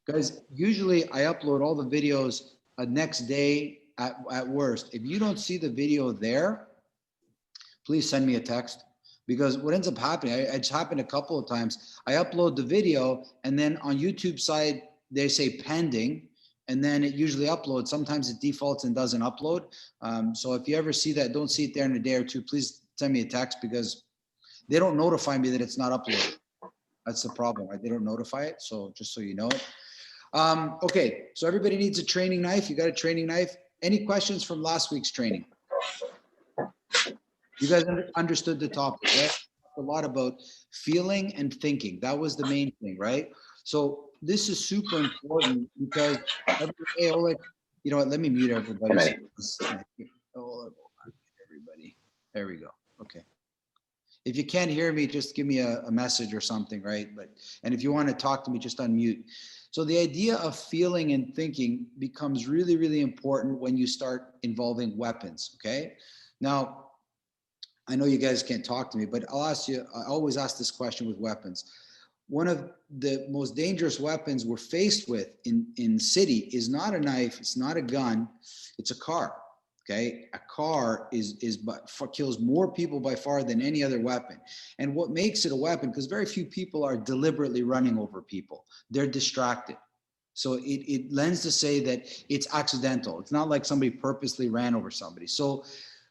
Guys, usually I upload all the videos next day at worst. If you don't see the video there, please send me a text, because what ends up happening, it's happened a couple of times. I upload the video and then on YouTube side, they say pending, and then it usually uploads. Sometimes it defaults and doesn't upload. So if you ever see that, don't see it there in a day or two, please send me a text, because they don't notify me that it's not uploaded. That's the problem, right? They don't notify it. So just so you know it. Okay, so everybody needs a training knife. You got a training knife. Any questions from last week's training? You guys understood the topic, right? A lot about feeling and thinking. That was the main thing, right? So this is super important, because hey, Oleg, you know what? Let me mute everybody. Oh, everybody. There we go. Okay. If you can't hear me, just give me a message or something, right? And if you want to talk to me, just unmute. So the idea of feeling and thinking becomes really, really important when you start involving weapons, okay? Now, I know you guys can't talk to me, but I'll ask you, I always ask this question with weapons. One of the most dangerous weapons we're faced with in city is not a knife, it's not a gun, it's a car. Okay, a car kills more people by far than any other weapon. And what makes it a weapon, because very few people are deliberately running over people, they're distracted. So it lends to say that it's accidental. It's not like somebody purposely ran over somebody. So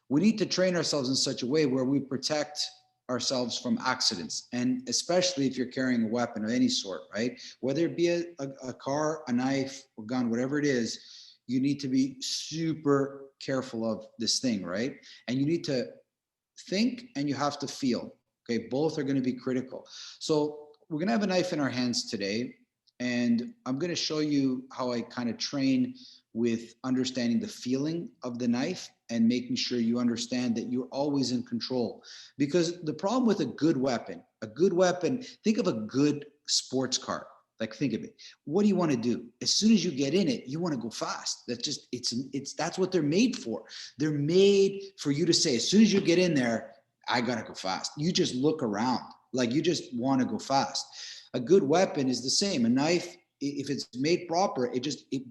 we need to train ourselves in such a way where we protect ourselves from accidents, and especially if you're carrying a weapon of any sort, right? Whether it be a car, a knife, a gun, whatever it is, you need to be super careful of this thing, right? And you need to think and you have to feel. Okay, both are going to be critical. So we're going to have a knife in our hands today, and I'm going to show you how I kind of train with understanding the feeling of the knife and making sure you understand that you're always in control. Because the problem with a good weapon, think of a good sports car. Like, think of it. What do you want to do? As soon as you get in it, you want to go fast. That's just, that's what they're made for. They're made for you to say, as soon as you get in there, I got to go fast. You just look around, like you just want to go fast. A good weapon is the same. A knife, if it's made proper, it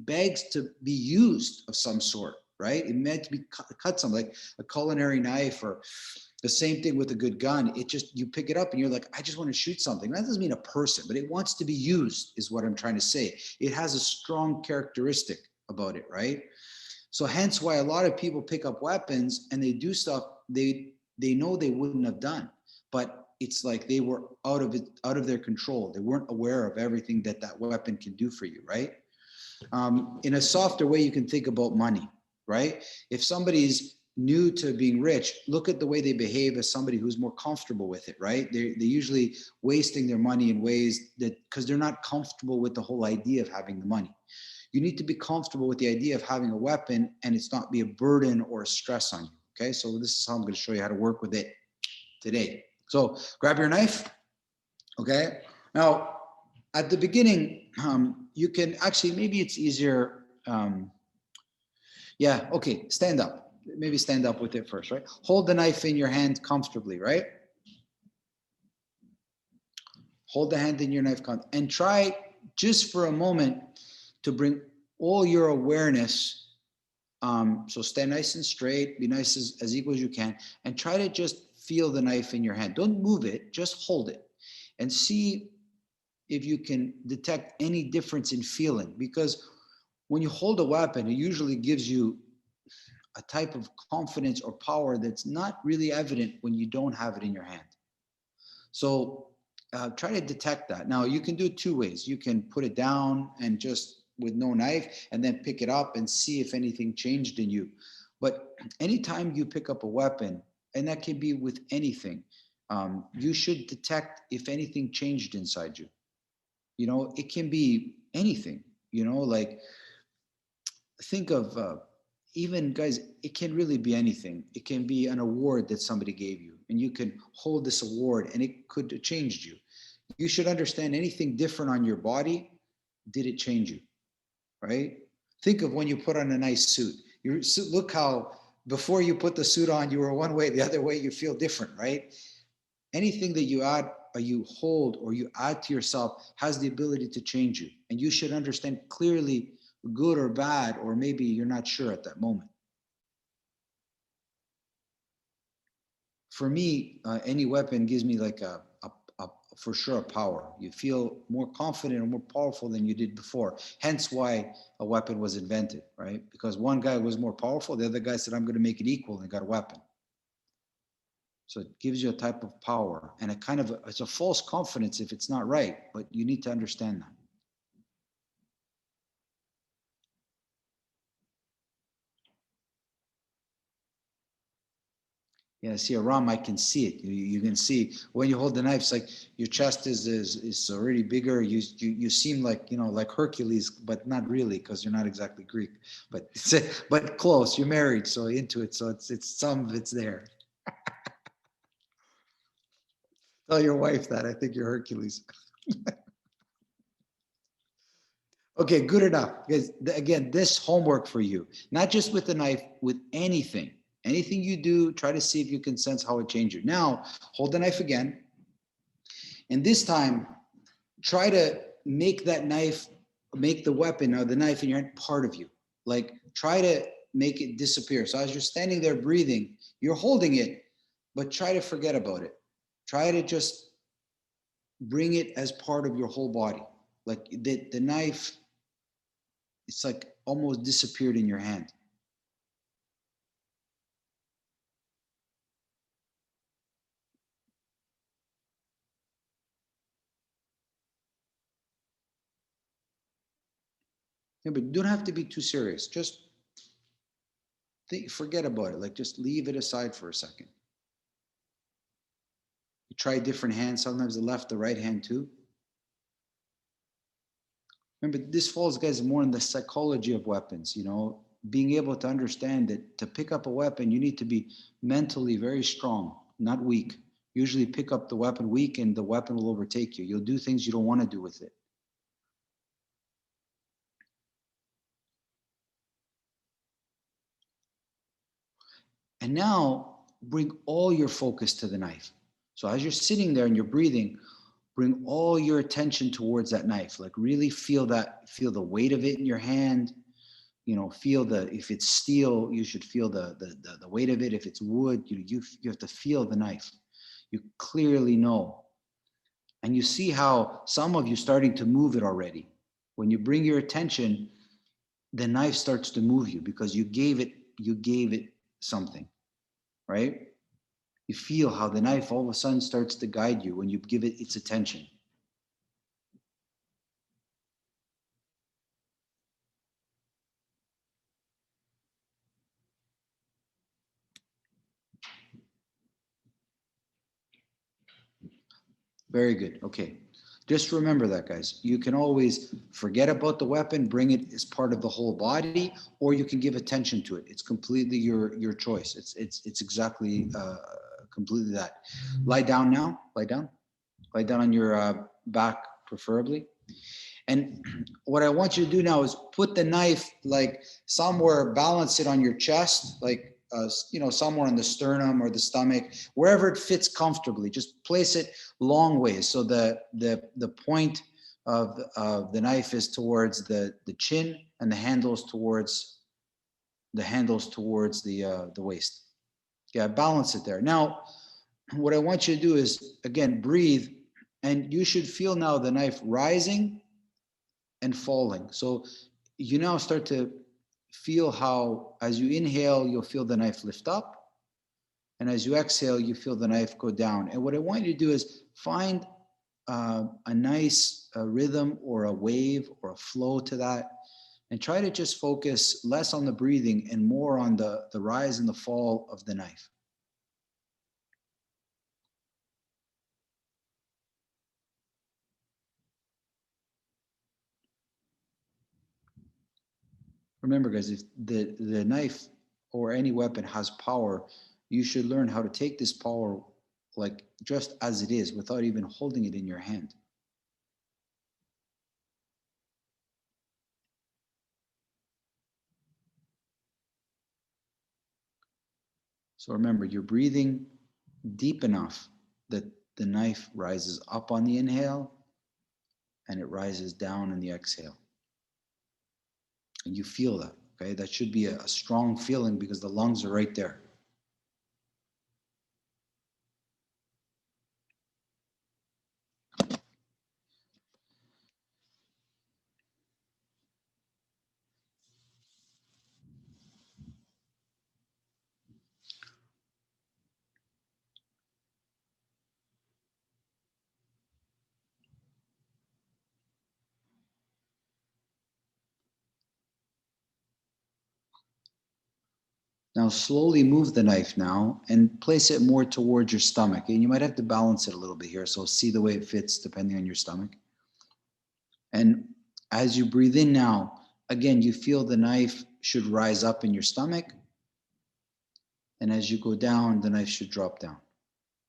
begs to be used of some sort, right? It meant to be cut something, like a culinary knife, or the same thing with a good gun. It just, you pick it up and you're like, I just want to shoot something. That doesn't mean a person, but it wants to be used, is what I'm trying to say. It has a strong characteristic about it, right? So hence why a lot of people pick up weapons and they do stuff they know they wouldn't have done, but it's like they were out of their control. They weren't aware of everything that weapon can do for you, right? In a softer way, you can think about money, right? If somebody's new to being rich, look at the way they behave as somebody who's more comfortable with it, right? They're usually wasting their money in ways that, because they're not comfortable with the whole idea of having the money. You need to be comfortable with the idea of having a weapon and it's not be a burden or a stress on you. Okay, so this is how I'm going to show you how to work with it today. So grab your knife. Okay, now at the beginning, you can actually, maybe it's easier. Yeah, okay, stand up. Maybe stand up with it first, right? Hold the knife in your hand comfortably, right? Hold the hand in your knife and try just for a moment to bring all your awareness. So stay nice and straight, be nice as equal as you can, and try to just feel the knife in your hand. Don't move it, just hold it and see if you can detect any difference in feeling. Because when you hold a weapon, it usually gives you a type of confidence or power that's not really evident when you don't have it in your hand. So try to detect that. Now, you can do it two ways. You can put it down and just with no knife, and then pick it up and see if anything changed in you. But anytime you pick up a weapon, and that can be with anything, you should detect if anything changed inside you. You know, it can be anything, you know, like think of even guys, it can really be anything. It can be an award that somebody gave you, and you can hold this award and it could have changed you. You should understand anything different on your body, did it change you? Right? Think of when you put on a nice suit. You look how before you put the suit on, you were one way, the other way you feel different, right? Anything that you add you hold or you add to yourself has the ability to change you. And you should understand clearly, good or bad, or maybe you're not sure at that moment. For me, any weapon gives me like for sure a power. You feel more confident or more powerful than you did before. Hence why a weapon was invented, right? Because one guy was more powerful, the other guy said, I'm going to make it equal, and got a weapon. So it gives you a type of power, and a kind of it's a false confidence if it's not right, but you need to understand that. Yeah, see, Aram, I can see it. You can see when you hold the knife, it's like your chest is already bigger. You seem like, you know, like Hercules, but not really, because you're not exactly Greek. But but close. You're married, so into it. So it's some of it's there. Tell your wife that I think you're Hercules. Okay, good enough. Because again, this homework for you, not just with the knife, with anything. Anything you do, try to see if you can sense how it changes you. Now, hold the knife again. And this time, try to make that knife, make the weapon or the knife in your hand part of you. Like try to make it disappear. So as you're standing there breathing, you're holding it, but try to forget about it. Try to just bring it as part of your whole body. Like the knife, it's like almost disappeared in your hand. Yeah, but you don't have to be too serious. Just forget about it. Like just leave it aside for a second. You try different hands, sometimes the left, the right hand too. Remember, this falls, guys, more in the psychology of weapons, you know, being able to understand that to pick up a weapon, you need to be mentally very strong, not weak. Usually pick up the weapon weak and the weapon will overtake you. You'll do things you don't want to do with it. And now bring all your focus to the knife. So as you're sitting there and you're breathing, bring all your attention towards that knife. Like really feel that, feel the weight of it in your hand. You know, feel the, if it's steel, you should feel the weight of it. If it's wood, you have to feel the knife. You clearly know. And you see how some of you starting to move it already. When you bring your attention, the knife starts to move you because you gave it something, right? You feel how the knife all of a sudden starts to guide you when you give it its attention. Very good. Okay. Just remember that, guys. You can always forget about the weapon, bring it as part of the whole body, or you can give attention to it. It's completely your choice. It's exactly completely that. Lie down now. Lie down. Lie down on your back, preferably. And what I want you to do now is put the knife like somewhere, balance it on your chest, like, you know, somewhere on the sternum or the stomach, wherever it fits comfortably. Just place it long ways. So the point of the knife is towards the chin and the handles towards the waist. Yeah, balance it there. Now, what I want you to do is, again, breathe, and you should feel now the knife rising and falling. So you now start to feel how, as you inhale, you'll feel the knife lift up. And as you exhale, you feel the knife go down. And what I want you to do is find a nice rhythm or a wave or a flow to that. And try to just focus less on the breathing and more on the rise and the fall of the knife. Remember, guys, if the knife or any weapon has power, you should learn how to take this power like just as it is without even holding it in your hand. So remember, you're breathing deep enough that the knife rises up on the inhale and it rises down in the exhale. And you feel that, okay? That should be a strong feeling because the lungs are right there. Now slowly move the knife now and place it more towards your stomach. And you might have to balance it a little bit here. So see the way it fits depending on your stomach. And as you breathe in now, again, you feel the knife should rise up in your stomach. And as you go down, the knife should drop down.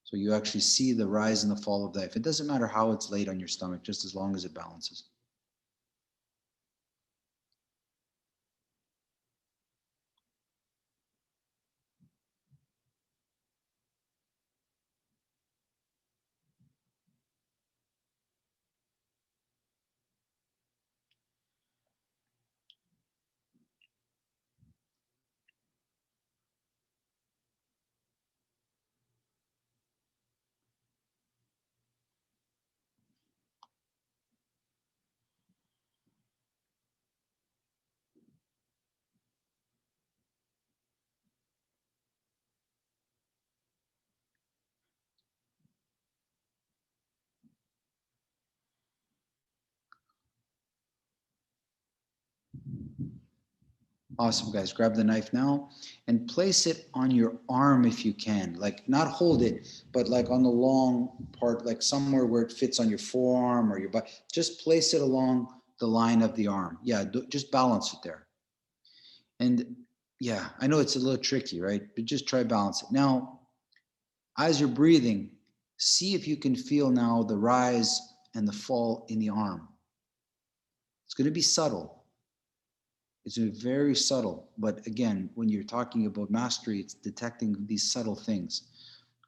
So you actually see the rise and the fall of the knife. It doesn't matter how it's laid on your stomach, just as long as it balances. Awesome, guys. Grab the knife now and place it on your arm if you can. Like, not hold it, but like on the long part, like somewhere where it fits on your forearm or your butt. Just place it along the line of the arm. Yeah, just balance it there. And yeah, I know it's a little tricky, right? But just try balance it. Now, as you're breathing, see if you can feel now the rise and the fall in the arm. It's going to be subtle. It's very subtle. But again, when you're talking about mastery, it's detecting these subtle things.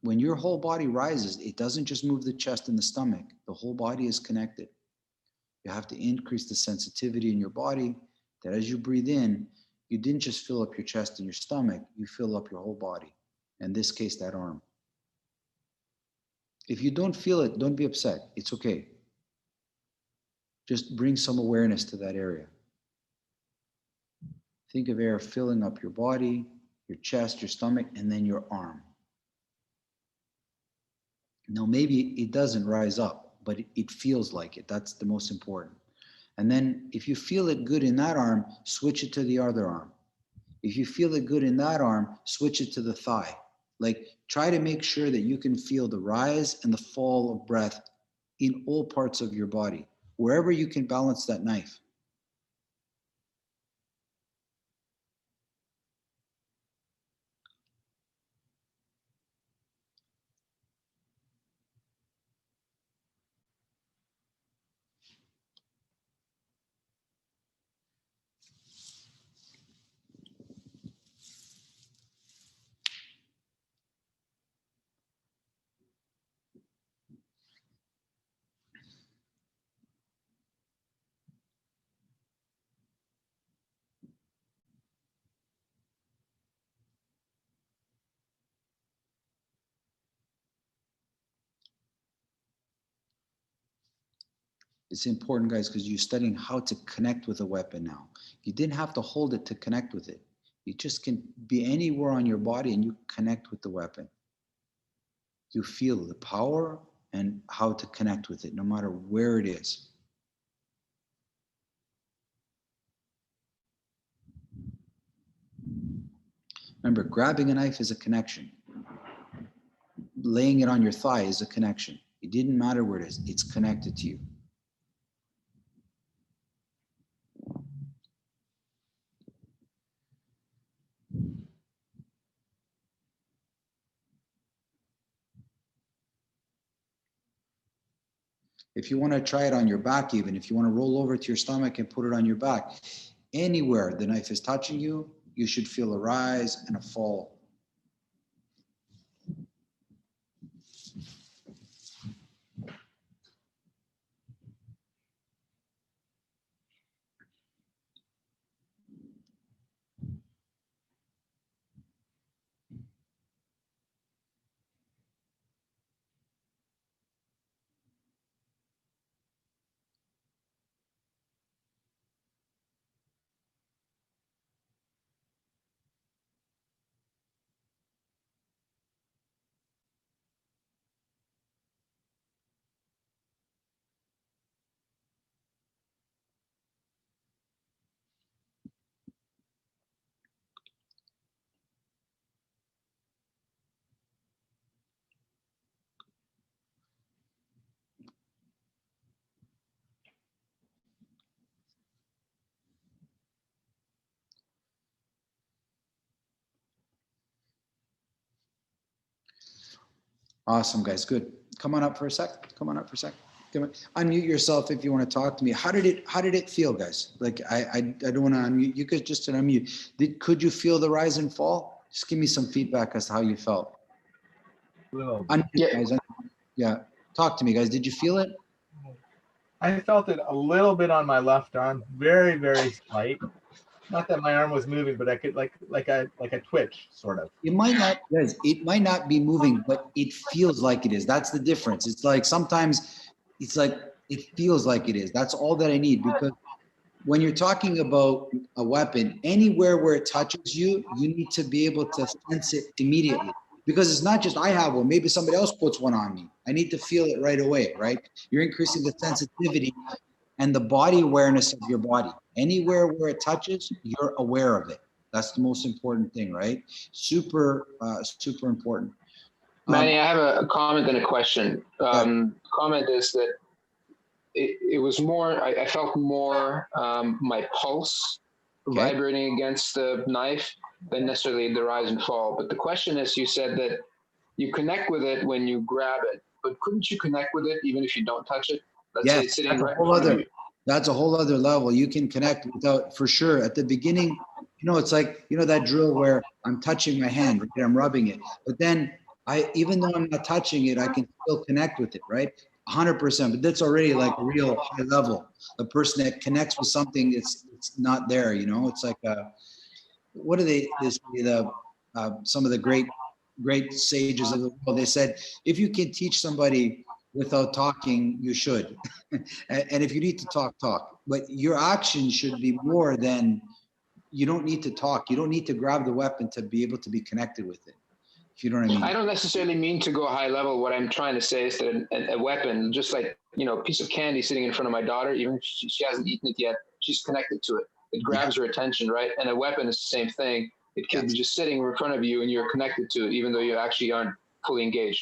When your whole body rises, it doesn't just move the chest and the stomach. The whole body is connected. You have to increase the sensitivity in your body that as you breathe in, you didn't just fill up your chest and your stomach, you fill up your whole body. In this case, that arm. If you don't feel it, don't be upset. It's okay. Just bring some awareness to that area. Think of air filling up your body, your chest, your stomach, and then your arm. Now, maybe it doesn't rise up, but it feels like it. That's the most important. And then if you feel it good in that arm, switch it to the other arm. If you feel it good in that arm, switch it to the thigh. Like, try to make sure that you can feel the rise and the fall of breath in all parts of your body, wherever you can balance that knife. It's important, guys, because you're studying how to connect with a weapon now. You didn't have to hold it to connect with it. You just can be anywhere on your body and you connect with the weapon. You feel the power and how to connect with it, no matter where it is. Remember, grabbing a knife is a connection. Laying it on your thigh is a connection. It didn't matter where it is, it's connected to you. If you want to try it on your back, even if you want to roll over to your stomach and put it on your back, anywhere the knife is touching you, you should feel a rise and a fall. Awesome, guys. Good. Come on up for a sec. Come on up for a sec. Come on. Unmute yourself if you want to talk to me. How did it feel, guys? Like I don't want to unmute. You could just unmute. Could you feel the rise and fall? Just give me some feedback as to how you felt. Unmute, Yeah. guys. Yeah. Talk to me, guys. Did you feel it? I felt it a little bit on my left arm, very, very slight. Not that my arm was moving, but I could like a twitch sort of. It might not, guys, it might not be moving, but it feels like it is. That's the difference. It's like sometimes it's like it feels like it is. That's all that I need, because when you're talking about a weapon, anywhere where it touches you, you need to be able to sense it immediately. Because it's not just I have one, maybe somebody else puts one on me. I need to feel it right away, right? You're increasing the sensitivity and the body awareness of your body. Anywhere where it touches, you're aware of it. That's the most important thing, right? Super important. Manny, I have a comment and a question. Comment is that it was more, I felt more my pulse vibrating against the knife than necessarily the rise and fall. But the question is, you said that you connect with it when you grab it, but couldn't you connect with it even if you don't touch it? Let's say it's sitting right in front of you. That's a whole other level. You can connect without, for sure. At the beginning, it's like, that drill where I'm touching my hand, right? I'm rubbing it. But then even though I'm not touching it, I can still connect with it, right? 100%. But that's already like a real high level. The person that connects with something, it's not there, It's like, what do they say, some of the great sages of the world, they said, if you can teach somebody without talking, you should. And if you need to talk. But your action should be more than, you don't need to talk. You don't need to grab the weapon to be able to be connected with it. If you know what I mean. I don't necessarily mean to go high level. What I'm trying to say is that a weapon, just like, a piece of candy sitting in front of my daughter, even if she hasn't eaten it yet, she's connected to it. It grabs her attention, right? And a weapon is the same thing. It could be just sitting in front of you and you're connected to it, even though you actually aren't fully engaged.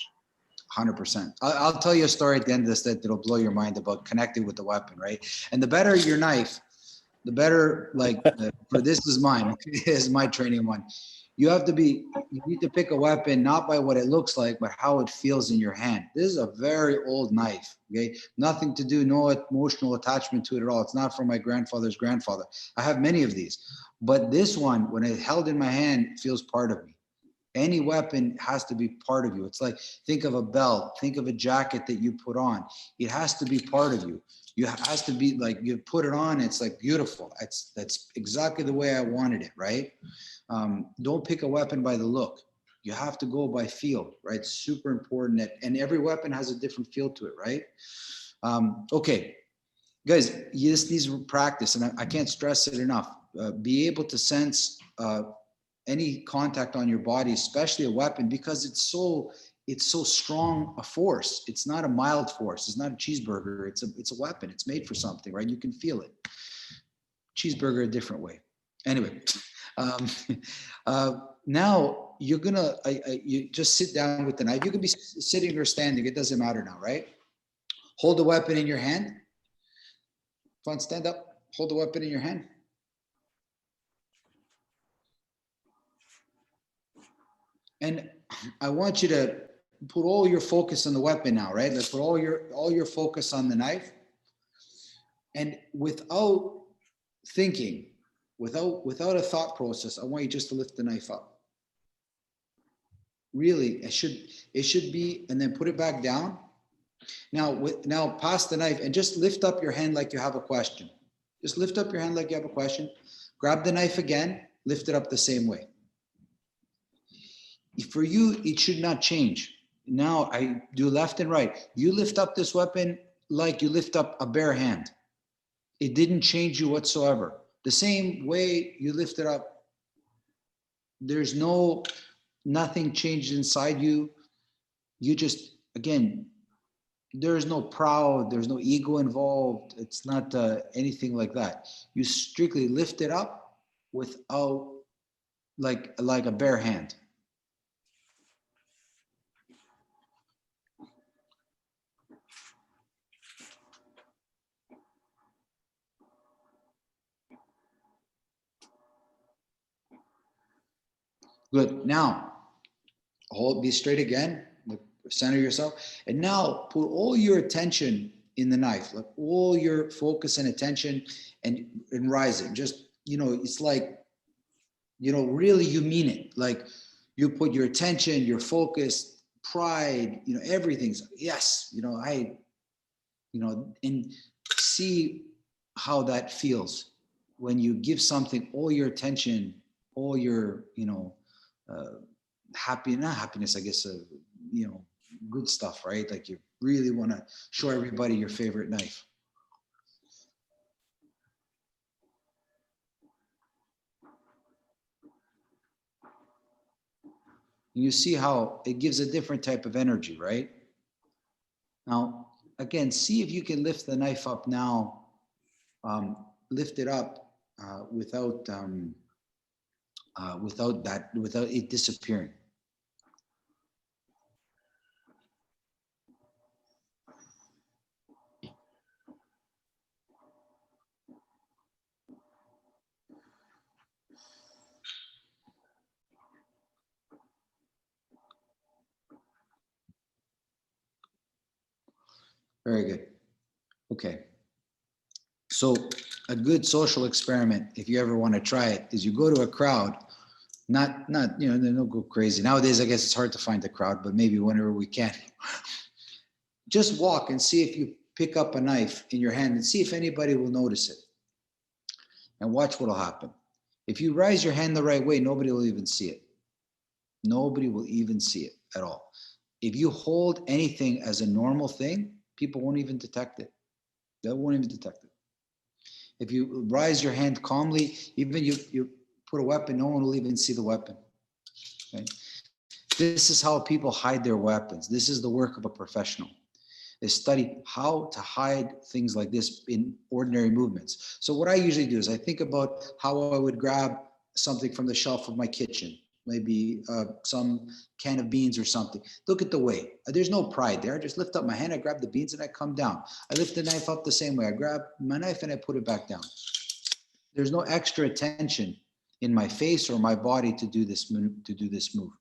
100%. I'll tell you a story at the end of this that'll blow your mind about connecting with the weapon, right? And the better your knife, the better, for this is mine, is my training one. You need to pick a weapon, not by what it looks like, but how it feels in your hand. This is a very old knife, okay? Nothing to do, no emotional attachment to it at all. It's not from my grandfather's grandfather. I have many of these, but this one, when it held in my hand, feels part of me. Any weapon has to be part of you. It's like, think of a belt, think of a jacket that you put on. It has to be part of you. It has to be like, you put it on, it's like beautiful. That's exactly the way I wanted it, right? Don't pick a weapon by the look. You have to go by feel, right? Super important. And every weapon has a different feel to it, right? Okay, guys, this needs practice, and I can't stress it enough. Be able to sense any contact on your body, especially a weapon, because it's so strong a force. It's not a mild force. It's not a cheeseburger. It's a weapon. It's made for something, right? You can feel it. Cheeseburger a different way. Anyway, now you're gonna you just sit down with the knife. You can be sitting or standing. It doesn't matter now, right? Hold the weapon in your hand. Come on, stand up. Hold the weapon in your hand. And I want you to put all your focus on the weapon now, right? Let's put all your focus on the knife. And without thinking, without a thought process, I want you just to lift the knife up. Really, it should be, and then put it back down. Now pass the knife and just lift up your hand like you have a question. Just lift up your hand like you have a question. Grab the knife again, lift it up the same way. For you, it should not change. Now I do left and right. You lift up this weapon like you lift up a bare hand. It didn't change you whatsoever. The same way you lift it up, there's nothing changed inside you. You just, again, there's no proud, there's no ego involved. It's not anything like that. You strictly lift it up without like a bare hand. Good. Now, be straight again. center yourself. And now put all your attention in the knife, like all your focus and attention, and rise it. Just, it's like, really you mean it. Like you put your attention, your focus, pride, everything's, yes, and see how that feels when you give something all your attention, all your, not happiness, I guess, good stuff, right? Like you really want to show everybody your favorite knife. You see how it gives a different type of energy, right? Now, again, see if you can lift the knife up now, lift it up without it disappearing. Very good. Okay. So a good social experiment, if you ever want to try it, is you go to a crowd, not, they don't go crazy. Nowadays, I guess it's hard to find a crowd, but maybe whenever we can. Just walk and see if you pick up a knife in your hand and see if anybody will notice it. And watch what'll happen. If you raise your hand the right way, nobody will even see it. Nobody will even see it at all. If you hold anything as a normal thing, people won't even detect it. They won't even detect it. If you raise your hand calmly, even you put a weapon, no one will even see the weapon. Okay? This is how people hide their weapons. This is the work of a professional. They study how to hide things like this in ordinary movements. So what I usually do is I think about how I would grab something from the shelf of my kitchen, maybe some can of beans or something. Look at the way. There's no pride there. I just lift up my hand, I grab the beans and I come down. I lift the knife up the same way. I grab my knife and I put it back down. There's no extra attention in my face or my body to do this move.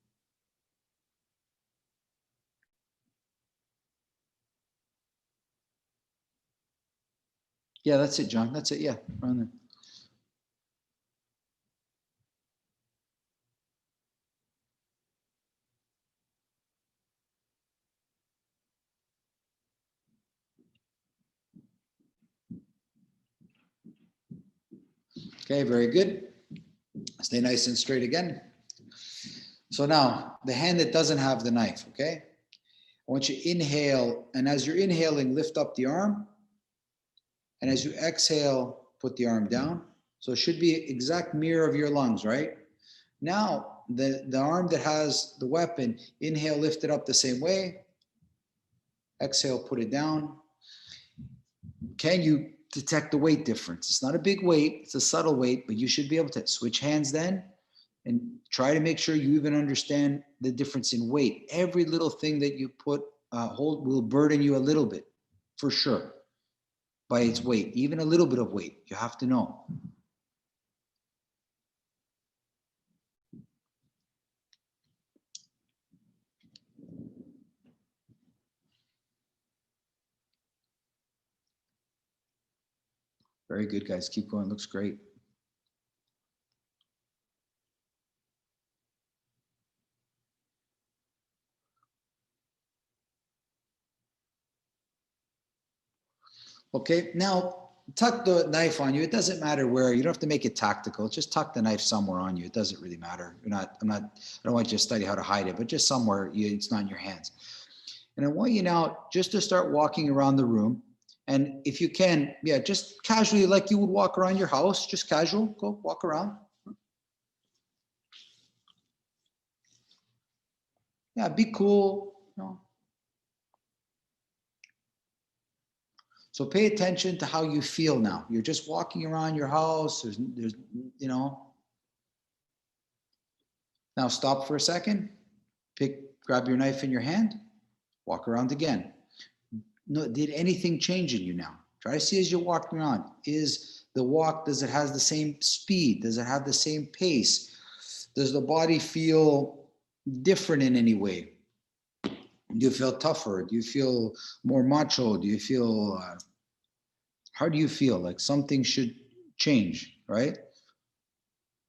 Yeah, that's it, John. That's it. Yeah, around there. Okay, very good. Stay nice and straight again. So now, the hand that doesn't have the knife, okay? I want you to inhale, and as you're inhaling, lift up the arm. And as you exhale, put the arm down. So it should be exact mirror of your lungs, right? Now, the arm that has the weapon, inhale, lift it up the same way. Exhale, put it down. Can you detect the weight difference? It's not a big weight, it's a subtle weight, but you should be able to switch hands then and try to make sure you even understand the difference in weight. Every little thing that you hold will burden you a little bit, for sure, by its weight. Even a little bit of weight, you have to know. Very good, guys. Keep going. Looks great. Okay, now tuck the knife on you. It doesn't matter where. You don't have to make it tactical. Just tuck the knife somewhere on you. It doesn't really matter. I don't want you to study how to hide it, but just somewhere it's not in your hands. And I want you now just to start walking around the room. And if you can, yeah, just casually, like you would walk around your house, just casual, go walk around. Yeah, be cool. So pay attention to how you feel now. You're just walking around your house. There's Now stop for a second. Grab your knife in your hand. Walk around again. No, did anything change in you now? Try to see as you're walking around. Is the walk, does it have the same speed? Does it have the same pace? Does the body feel different in any way? Do you feel tougher? Do you feel more macho? Do you feel, how do you feel? Like something should change, right?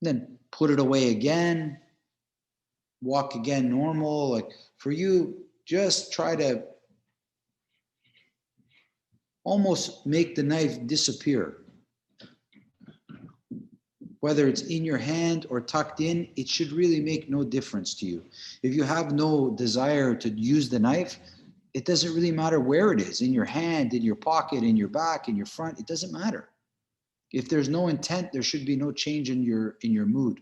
Then put it away again, walk again normal. Like for you, just try to almost make the knife disappear. Whether it's in your hand or tucked in, it should really make no difference to you. If you have no desire to use the knife, it doesn't really matter where it is, in your hand, in your pocket, in your back, in your front, it doesn't matter. If there's no intent, there should be no change in your mood.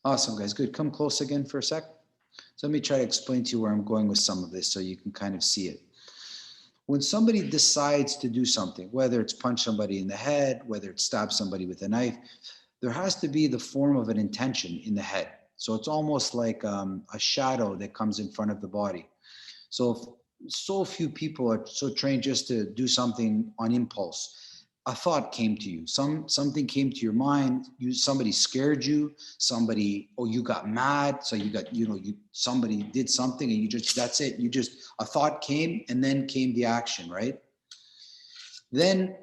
Awesome, guys. Good. Come close again for a sec. So let me try to explain to you where I'm going with some of this so you can kind of see it. When somebody decides to do something, whether it's punch somebody in the head, whether it's stab somebody with a knife, there has to be the form of an intention in the head. So it's almost like a shadow that comes in front of the body. So so few people are so trained just to do something on impulse. A thought came to you, something came to your mind, somebody scared you, somebody, or you got mad, so you got, somebody did something and you just, that's it, a thought came and then came the action, right? Then,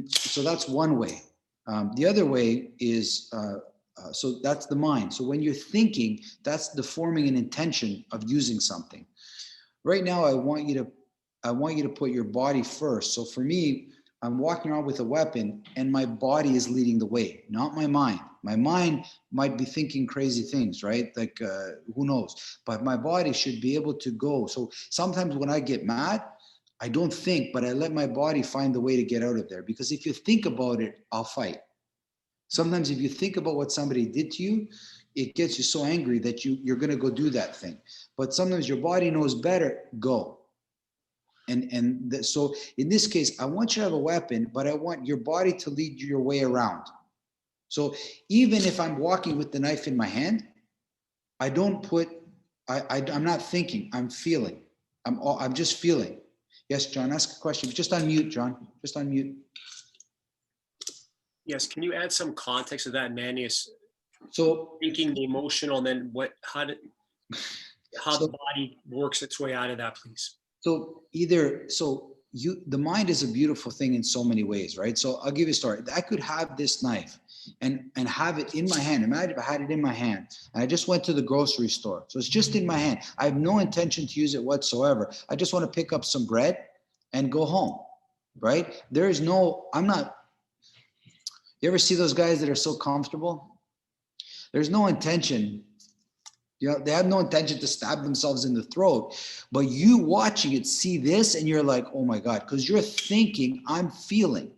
so that's one way. The other way is, so that's the mind. So when you're thinking, that's the forming an intention of using something. Right now, I want you to put your body first. So for me, I'm walking around with a weapon and my body is leading the way, not my mind. My mind might be thinking crazy things, right? Like, who knows? But my body should be able to go. So sometimes when I get mad, I don't think, but I let my body find the way to get out of there. Because if you think about it, I'll fight. Sometimes if you think about what somebody did to you, it gets you so angry that you're going to go do that thing. But sometimes your body knows better, go. So in this case, I want you to have a weapon, but I want your body to lead your way around. So even if I'm walking with the knife in my hand, I don't put, I'm not thinking, I'm feeling. I'm just feeling. Yes, John, ask a question. Just unmute, John. Just unmute. Yes, can you add some context to that, Manius? So Thinking, the emotional, and then how the body works its way out of that, please. So the mind is a beautiful thing in so many ways, right? So I'll give you a story. I could have this knife and have it in my hand. Imagine if I had it in my hand and I just went to the grocery store. So it's just in my hand. I have no intention to use it whatsoever. I just want to pick up some bread and go home, right? You ever see those guys that are so comfortable? There's no intention. They have no intention to stab themselves in the throat, but you watching it, see this, and you're like, oh my God, because you're thinking, I'm feeling.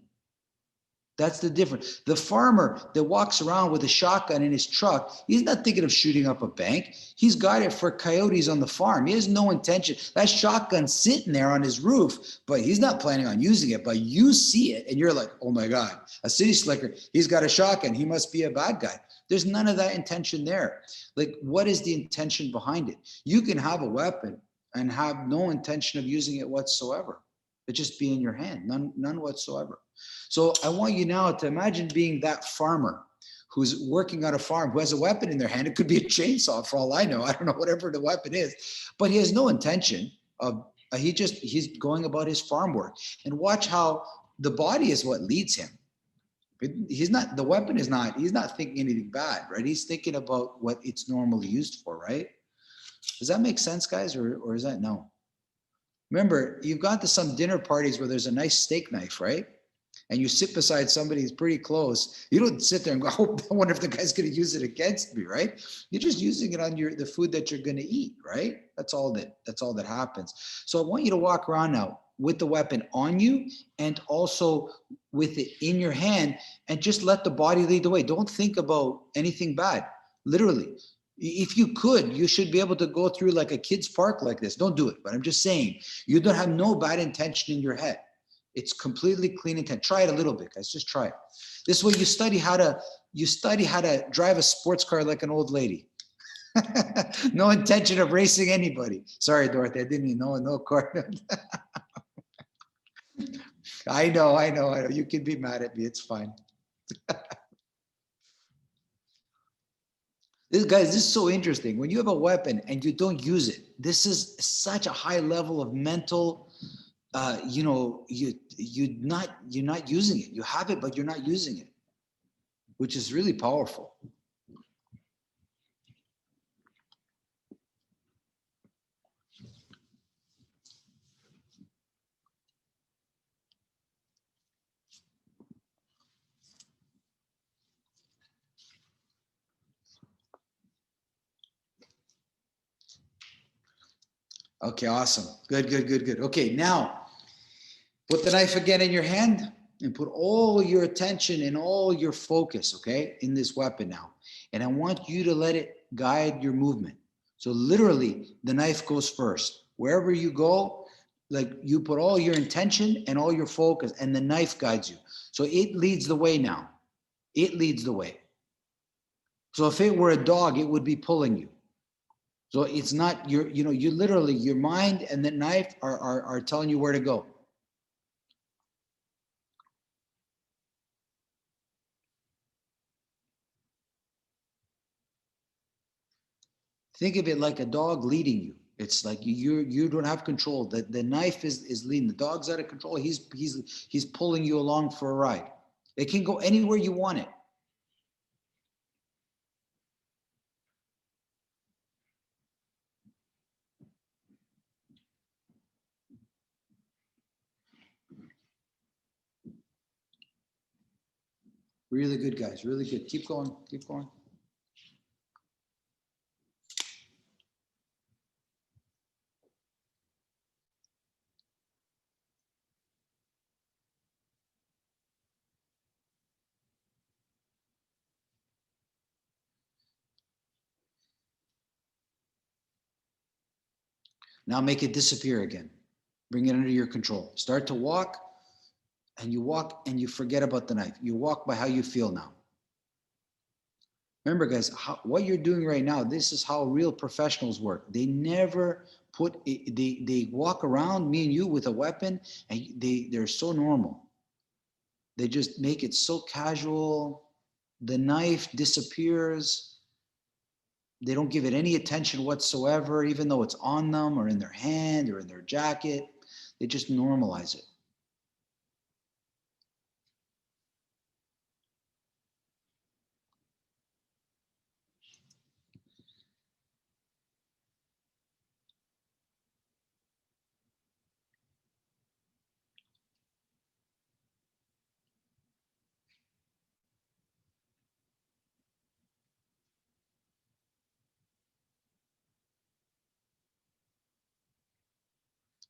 That's the difference. The farmer that walks around with a shotgun in his truck, he's not thinking of shooting up a bank. He's got it for coyotes on the farm. He has no intention. That shotgun's sitting there on his roof, but he's not planning on using it. But you see it, and you're like, oh my God, a city slicker, he's got a shotgun. He must be a bad guy. There's none of that intention there. Like, what is the intention behind it? You can have a weapon and have no intention of using it whatsoever. It just be in your hand, none whatsoever. So I want you now to imagine being that farmer who's working on a farm, who has a weapon in their hand. It could be a chainsaw for all I know. I don't know, whatever the weapon is, but he has no intention of, he's going about his farm work. And watch how the body is what leads him. He's not thinking anything bad, right? He's thinking about what it's normally used for, right? Does that make sense, guys, or is that no? Remember, you've gone to some dinner parties where there's a nice steak knife, right? And you sit beside somebody who's pretty close. You don't sit there and go, oh, I wonder if the guy's going to use it against me, right? You're just using it on the food that you're going to eat, right? That's all that happens. So I want you to walk around now with the weapon on you and also with it in your hand, and just let the body lead the way. Don't think about anything bad. Literally, if you could, you should be able to go through like a kid's park like this. Don't do it, but I'm just saying, you don't have no bad intention in your head. It's completely clean intent. Try it a little bit, guys. Just try it. This way you study how to drive a sports car like an old lady. No intention of racing anybody. Sorry, Dorothy, I didn't mean no car. I know. You can be mad at me. It's fine. This is so interesting. When you have a weapon and you don't use it, this is such a high level of mental, you're not using it. You have it, but you're not using it, which is really powerful. Okay, awesome. Good. Okay, now put the knife again in your hand and put all your attention and all your focus, okay, in this weapon now. And I want you to let it guide your movement. So literally, the knife goes first. Wherever you go, like you put all your intention and all your focus, and the knife guides you. So it leads the way now. It leads the way. So if it were a dog, it would be pulling you. So it's not you literally, your mind and the knife are telling you where to go. Think of it like a dog leading you. It's like you don't have control. The knife is leading. The dog's out of control. He's pulling you along for a ride. It can go anywhere you want it. Really good, guys. Really good. Keep going. Keep going. Now make it disappear again. Bring it under your control. Start to walk, and you forget about the knife. You walk by how you feel now. Remember, guys, what you're doing right now, this is how real professionals work. They never they walk around, me and you, with a weapon, and they're so normal. They just make it so casual. The knife disappears. They don't give it any attention whatsoever, even though it's on them or in their hand or in their jacket. They just normalize it.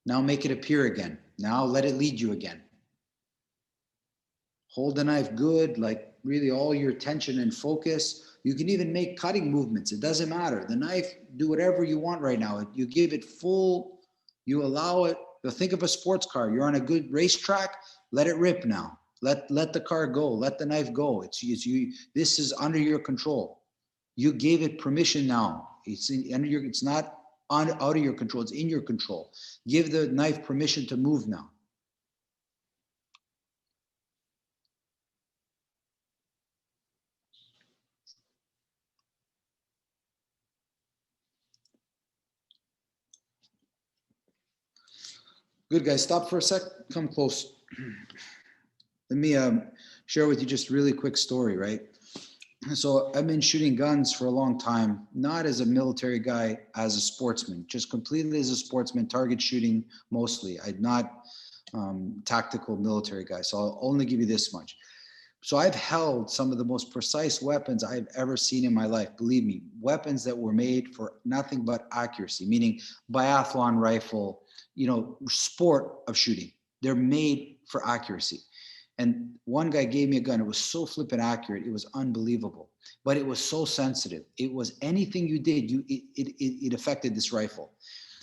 Now make it appear again. Now let it lead you again. Hold the knife good, like really all your attention and focus. You can even make cutting movements. It doesn't matter. The knife, do whatever you want right now. You give it full, you allow it. Think of a sports car. You're on a good racetrack. Let it rip now. Let the car go. Let the knife go. It's you. This is under your control. You gave it permission now. It's not out of your control. It's in your control. Give the knife permission to move now. Good, guys. Stop for a sec. Come close. Let me share with you just a really quick story, right? So I've been shooting guns for a long time, not as a military guy, as a sportsman, just completely as a sportsman, target shooting mostly. I'm not tactical military guy, so I'll only give you this much. So I've held some of the most precise weapons I've ever seen in my life. Believe me, weapons that were made for nothing but accuracy, meaning biathlon rifle, sport of shooting. They're made for accuracy. And one guy gave me a gun. It was so flippant accurate. It was unbelievable, but it was so sensitive. It was anything you did, it affected this rifle.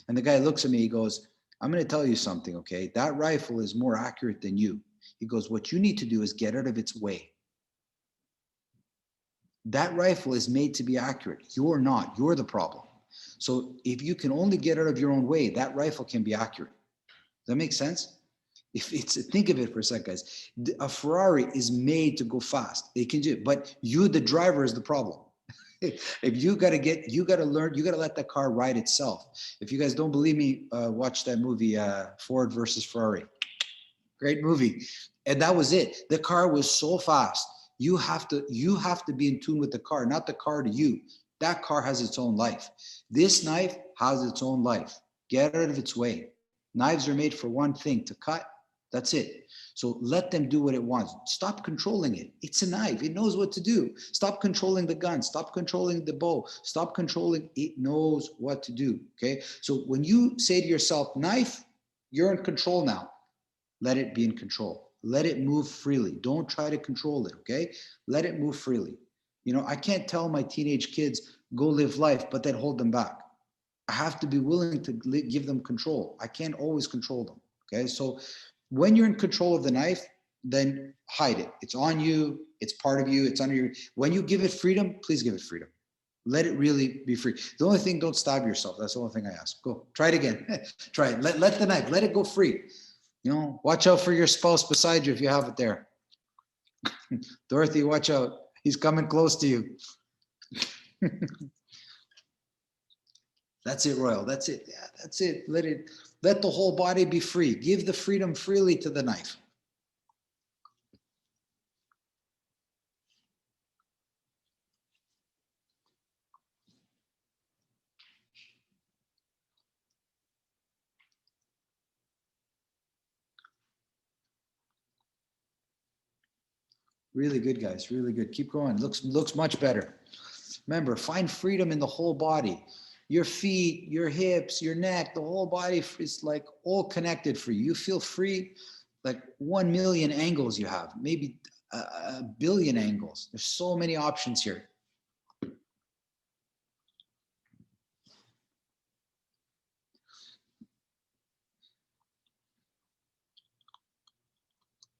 And the guy looks at me, he goes, I'm going to tell you something, okay? That rifle is more accurate than you. He goes, what you need to do is get out of its way. That rifle is made to be accurate. You're not. You're the problem. So if you can only get out of your own way, that rifle can be accurate. Does that make sense? Think of it for a second, guys. A Ferrari is made to go fast. They can do it, but you, the driver, is the problem. If you got to learn, you got to let the car ride itself. If you guys don't believe me, watch that movie, Ford versus Ferrari. Great movie. And that was it. The car was so fast. You have to be in tune with the car, not the car to you. That car has its own life. This knife has its own life. Get out of its way. Knives are made for one thing, to cut. That's it. So let them do what it wants. Stop controlling it. It's a knife. It knows what to do. Stop controlling the gun. Stop controlling the bow. Stop controlling. It knows what to do. Okay. So when you say to yourself, knife, you're in control now. Let it be in control. Let it move freely. Don't try to control it. Okay. Let it move freely. I can't tell my teenage kids, go live life, but then hold them back. I have to be willing to give them control. I can't always control them. Okay. So when you're in control of the knife, then hide it. It's on you. It's part of you. It's under you. When you give it freedom, please give it freedom. Let it really be free. The only thing, don't stab yourself. That's the only thing I ask. Go, try it again. Try it. Let the knife, let it go free. Watch out for your spouse beside you if you have it there. Dorothy, watch out. He's coming close to you. That's it, Royal. That's it. Yeah, that's it. Let the whole body be free. Give the freedom freely to the knife. Really good, guys. Really good. Keep going. Looks much better. Remember, find freedom in the whole body. Your feet, your hips, your neck, the whole body is like all connected for you. You feel free, like 1 million angles you have, maybe a billion angles. There's so many options here.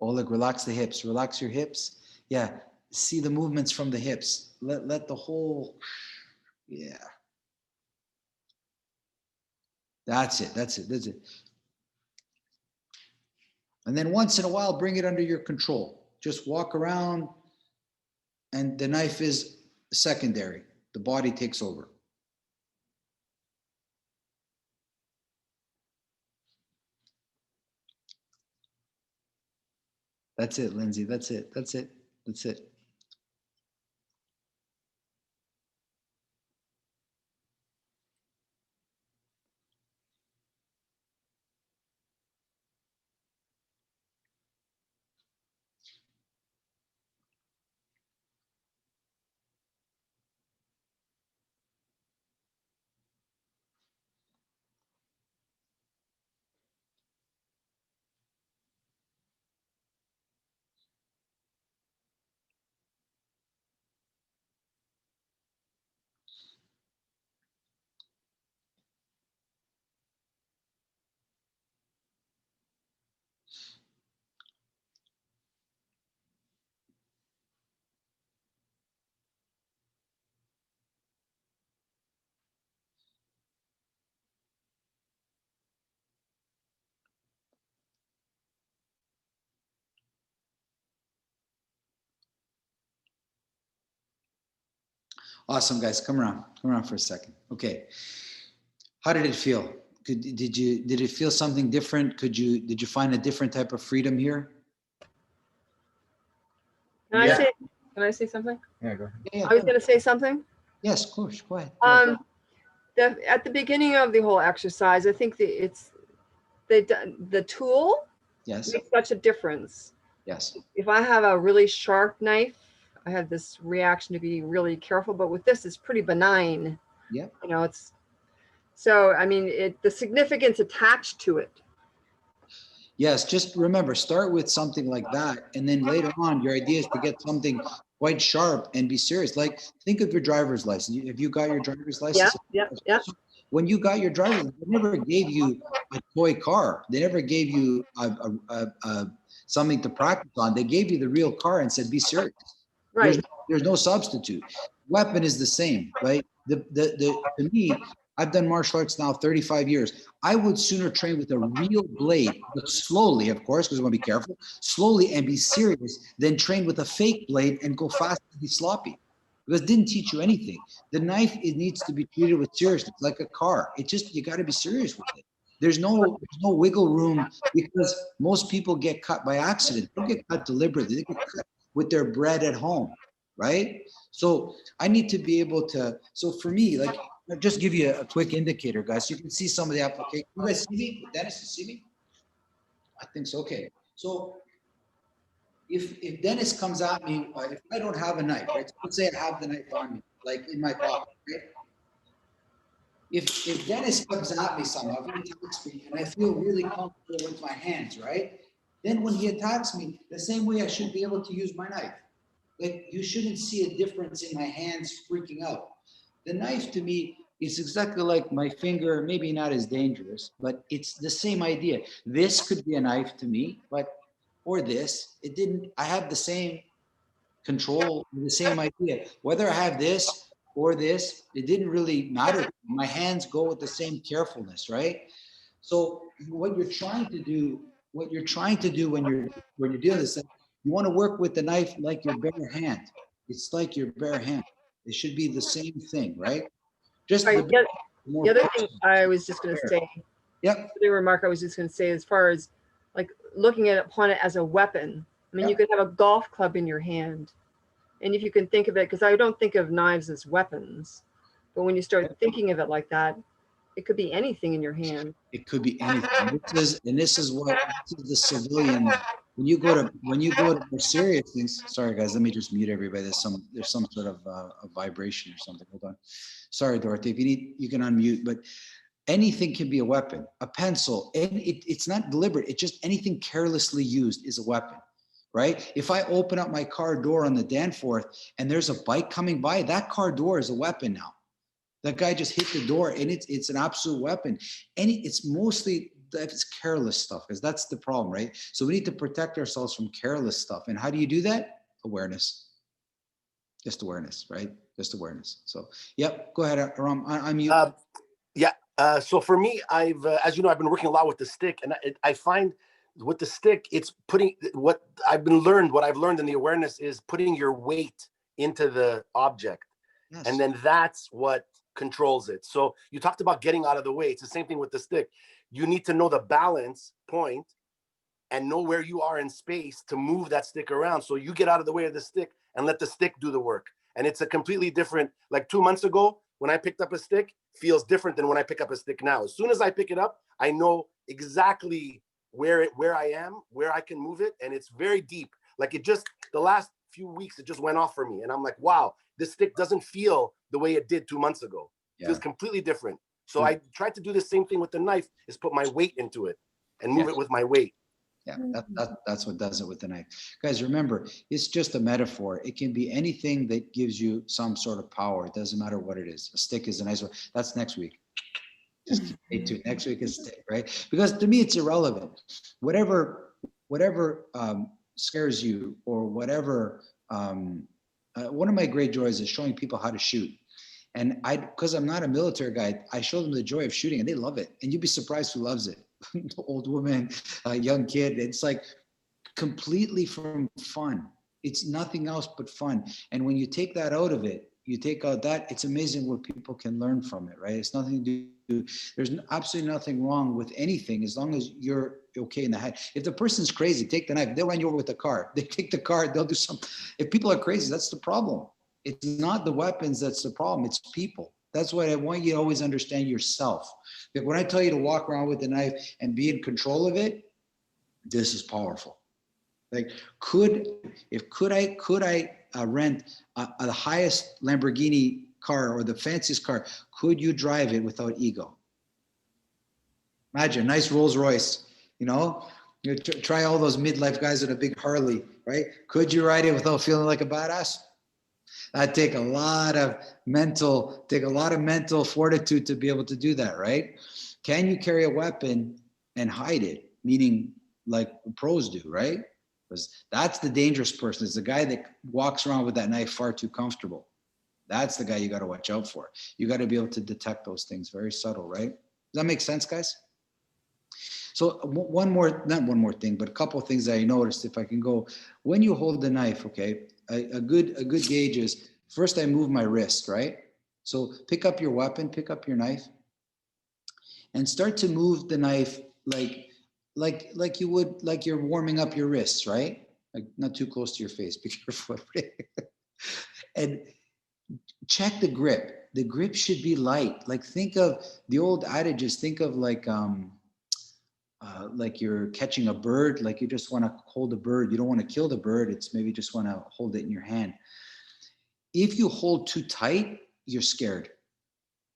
Oleg, relax the hips. Relax your hips. Yeah, see the movements from the hips. Let the whole, yeah. That's it. That's it. That's it. And then once in a while, bring it under your control. Just walk around and the knife is secondary. The body takes over. That's it, Lindsay. That's it. That's it. That's it. Awesome, guys. Come around for a second. Okay. How did it feel? Did it feel something different? Did you find a different type of freedom here? Can Yeah. I say something? Yeah, go ahead. Yeah, I was going to say something. yes, of course. Go ahead. At the beginning of the whole exercise, I think the tool Yes. makes such a difference. Yes. If I have a really sharp knife, I have this reaction to be really careful, but with this, it's pretty benign. Yep. You know, it's, so, I mean, the significance attached to it. Yes, just remember, start with something like that. And then later on, your idea is to get something quite sharp and be serious. Like, think of your driver's license. Have you got your driver's Yeah, license? yeah. When you got your driver's license, they never gave you a toy car. They never gave you something to practice on. They gave you the real car and said, be serious. Right. There's no substitute. Weapon is the same, right? To me, I've done martial arts now 35 years. I would sooner train with a real blade, but slowly, of course, because we want to be careful, slowly and be serious, than train with a fake blade and go fast and be sloppy. Because it didn't teach you anything. The knife, it needs to be treated with seriousness, like a car. It just, you got to be serious with it. There's no wiggle room, because most people get cut by accident. They don't get cut deliberately. They get cut with their bread at home, right? So I need to be able to, so for me, like, I'll just give you a quick indicator, guys. You can see some of the application. You guys see me? Dennis, you see me? I think so. Okay. So if Dennis comes at me, if I don't have a knife, right? So let's say I have the knife on me, like in my pocket, right? If Dennis comes at me somehow, if he attacks me and I feel really comfortable with my hands, right? Then when he attacks me, the same way I should be able to use my knife. Like, you shouldn't see a difference in my hands freaking out. The knife to me is exactly like my finger, maybe not as dangerous, but it's the same idea. This could be a knife to me, but, or this, it didn't, I have the same control, the same idea. Whether I have this or this, it didn't really matter. My hands go with the same carefulness, right? So what you're trying to do, when you're dealing with this, you want to work with the knife like your bare hand. It's like your bare hand. It should be the same thing, right? Just Right. the The other thing I was just going to say, Yep. the remark I was just going to say, as far as like looking upon it as a weapon, I mean, you could have a golf club in your hand. And if you can think of it, because I don't think of knives as weapons, but when you start thinking of it like that, it could be anything in your hand. It could be anything. This is the civilian. When you go to more serious things. Sorry, guys. Let me just mute everybody. There's some sort of a vibration or something. Hold on. Sorry, Dorothy. If you need, you can unmute. But anything can be a weapon. A pencil. And it's not deliberate. It's just anything carelessly used is a weapon. Right? If I open up my car door on the Danforth and there's a bike coming by, that car door is a weapon now. That guy just hit the door, and it's an absolute weapon. And it's mostly that's careless stuff, because that's the problem, right? So we need to protect ourselves from careless stuff. And how do you do that? Awareness. Just awareness, right? Just awareness. So, yep. Go ahead, Aram. I'm you. So for me, I've, as you know, I've been working a lot with the stick, and I find with the stick, it's putting what I've learned in the awareness is putting your weight into the object. Yes. And then that's what controls it. So you talked about getting out of the way. It's the same thing with the stick. You need to know the balance point and know where you are in space to move that stick around. So you get out of the way of the stick and let the stick do the work. And it's a completely different, like 2 months ago, when I picked up a stick, feels different than when I pick up a stick now. As soon as I pick it up, I know exactly where I am, where I can move it. And it's very deep. Like it just, the last few weeks, it just went off for me. And I'm like, wow, this stick doesn't feel the way it did 2 months ago. It feels completely different. So I tried to do the same thing with the knife, is put my weight into it and move it with my weight. Yeah, that's what does it with the knife. Guys, remember, it's just a metaphor. It can be anything that gives you some sort of power. It doesn't matter what it is. A stick is a nice one. That's next week. Just stay tuned. Next week is stick, right? Because to me, it's irrelevant. Whatever scares you, or whatever. One of my great joys is showing people how to shoot. And because I'm not a military guy, I show them the joy of shooting, and they love it. And you'd be surprised who loves it. Old woman, young kid. It's like completely from fun. It's nothing else but fun. And when you take that out of it, you take out that, it's amazing what people can learn from it, right? It's nothing to do, there's absolutely nothing wrong with anything as long as you're okay in the head. If the person's crazy, take the knife. They'll run you over with the car. They take the car, they'll do something. If people are crazy, that's the problem. It's not the weapons that's the problem, it's people. That's why I want you to always understand yourself. Like when I tell you to walk around with the knife and be in control of it, this is powerful. Like, could I rent the highest Lamborghini car or the fanciest car? Could you drive it without ego? Imagine, nice Rolls Royce, you know, you try all those midlife guys in a big Harley, right? Could you ride it without feeling like a badass? That'd take a lot of mental fortitude to be able to do that, right? Can you carry a weapon and hide it? Meaning like pros do, right? Because that's the dangerous person. It's the guy that walks around with that knife far too comfortable. That's the guy you got to watch out for. You got to be able to detect those things. Very subtle, right? Does that make sense, guys? So not one more thing, but a couple of things that I noticed. If I can go, when you hold the knife, okay, a good gauge is first I move my wrist, right? So pick up your weapon, pick up your knife, and start to move the knife like you would, like you're warming up your wrists, right? Like not too close to your face. Be careful. And check the grip. The grip should be light. Like think of the old adages. Think of like you're catching a bird. Like you just want to hold a bird. You don't want to kill the bird. It's maybe just want to hold it in your hand. If you hold too tight, you're scared.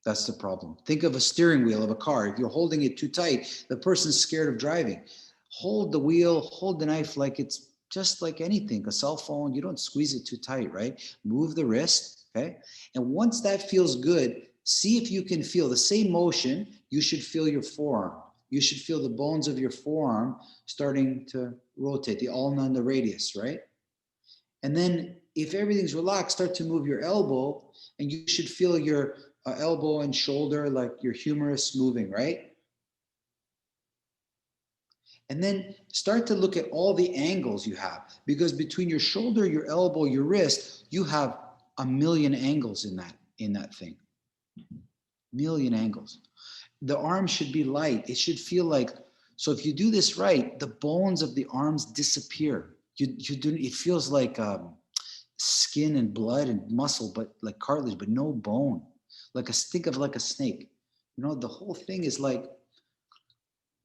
That's the problem. Think of a steering wheel of a car. If you're holding it too tight, the person's scared of driving. Hold the wheel, hold the knife like it's just like anything, a cell phone. You don't squeeze it too tight, right? Move the wrist, okay? And once that feels good, see if you can feel the same motion. You should feel your forearm. You should feel the bones of your forearm starting to rotate, the ulna and the radius, right? And then if everything's relaxed, start to move your elbow, and you should feel your elbow and shoulder, like your humerus moving, right? And then start to look at all the angles you have, because between your shoulder, your elbow, your wrist, you have a million angles in that thing. Million angles. The arm should be light. It should feel like, so if you do this right, the bones of the arms disappear. It feels like skin and blood and muscle, but like cartilage, but no bone. Think of like a snake. You know, the whole thing is like,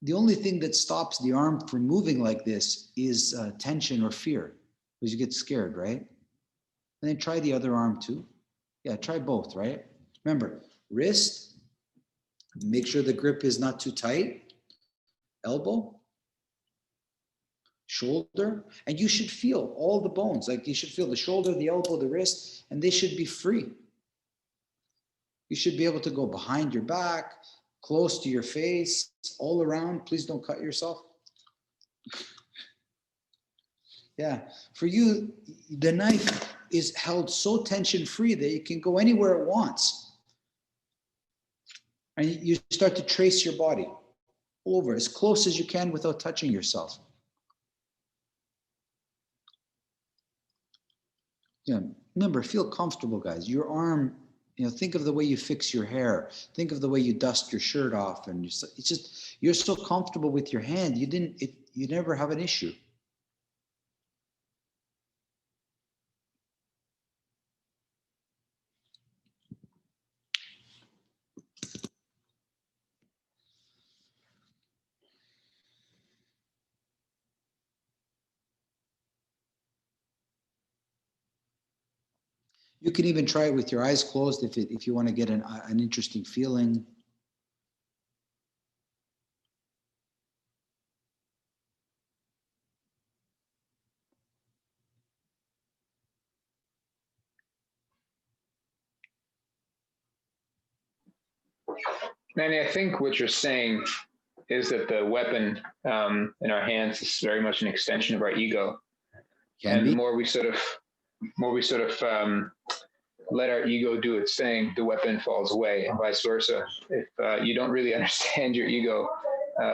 the only thing that stops the arm from moving like this is tension or fear, because you get scared, right? And then try the other arm too. Yeah, try both, right? Remember, wrist, make sure the grip is not too tight. Elbow, shoulder, and you should feel all the bones. Like you should feel the shoulder, the elbow, the wrist, and they should be free. You should be able to go behind your back, close to your face, all around. Please don't cut yourself. Yeah, for you, the knife is held so tension-free that it can go anywhere it wants. And you start to trace your body over as close as you can without touching yourself. Yeah, remember, feel comfortable, guys. Your arm, you know, think of the way you fix your hair. Think of the way you dust your shirt off, and it's just you're so comfortable with your hand. You never have an issue. You can even try it with your eyes closed if you want to get an interesting feeling. Manny, I think what you're saying is that the weapon in our hands is very much an extension of our ego. Can And be. the more we sort of let our ego do its thing, the weapon falls away, and vice versa. If you don't really understand your ego,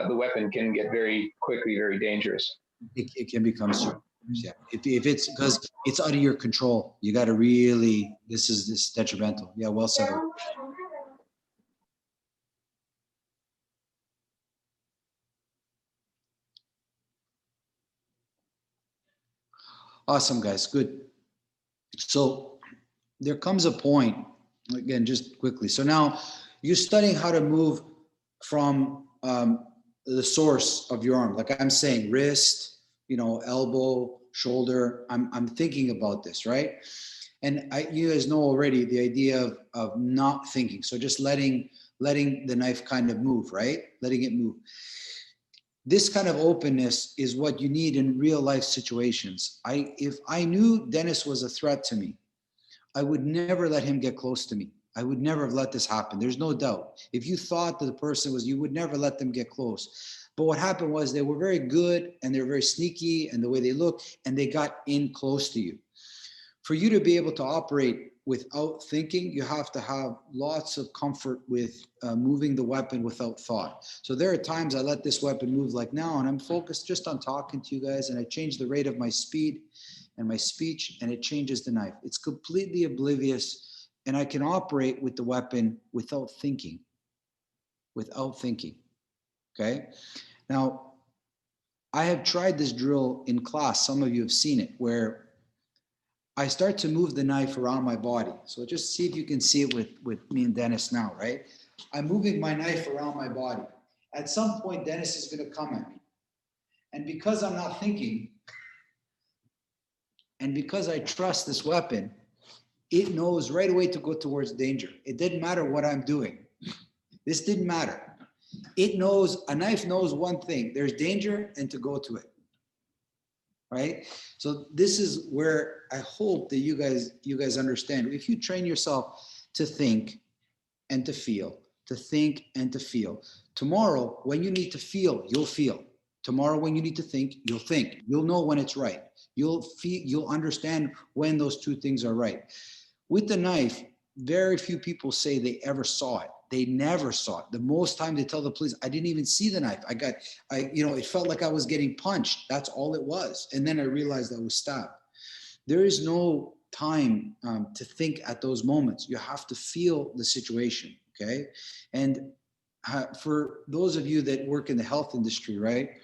the weapon can get very quickly very dangerous. It can become super. Yeah. If it's because it's out of your control, you got to really. This is detrimental. Yeah. Well said. Awesome, guys. Good. So there comes a point, again, just quickly. So now you're studying how to move from the source of your arm. Like I'm saying, wrist, you know, elbow, shoulder. I'm thinking about this, right? And you guys know already the idea of not thinking. So just letting the knife kind of move, right? Letting it move. This kind of openness is what you need in real life situations. If I knew Dennis was a threat to me, I would never let him get close to me. I would never have let this happen. There's no doubt. If you thought that the person was, you would never let them get close. But what happened was they were very good and they were very sneaky and the way they looked, and they got in close to you. For you to be able to operate without thinking, you have to have lots of comfort with moving the weapon without thought. So there are times I let this weapon move like now, and I'm focused just on talking to you guys, and I change the rate of my speed and my speech, and it changes the knife. It's completely oblivious, and I can operate with the weapon without thinking, okay? Now, I have tried this drill in class. Some of you have seen it, where I start to move the knife around my body. So just see if you can see it with me and Dennis now, right? I'm moving my knife around my body. At some point, Dennis is going to come at me. And because I'm not thinking, and because I trust this weapon, it knows right away to go towards danger. It didn't matter what I'm doing. This didn't matter. It knows, a knife knows one thing, there's danger and to go to it. Right? So this is where I hope that you guys understand. If you train yourself to think and to feel, tomorrow when you need to feel, you'll feel. Tomorrow when you need to think, you'll think. You'll know when it's right. You'll understand when those two things are right. With the knife, very few people say they ever saw it. They never saw it. The most time they tell the police, I didn't even see the knife. It felt like I was getting punched. That's all it was. And then I realized I was stabbed. There is no time to think at those moments. You have to feel the situation, okay? And for those of you that work in the health industry, right?